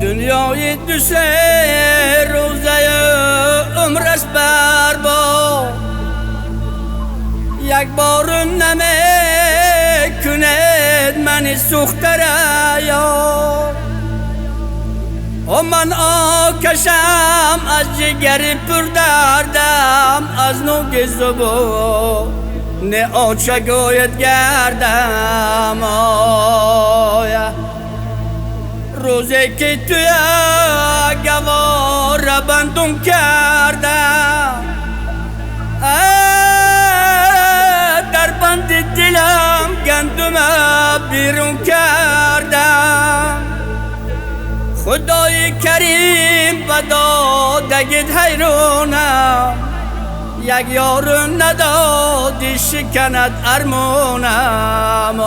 dünyayı düşer روزه عمرش برباد یک بار نمیکند من سوختره یا و من آکشم از جگر پر دردم از نوگ زبان نه آنچه گوید گردم روزی که توی گوار بندون کردم در بند دلم گندم بیرون کردم خدای کریم و دادگید حیرونم یک یار ندادی شکند ارمونم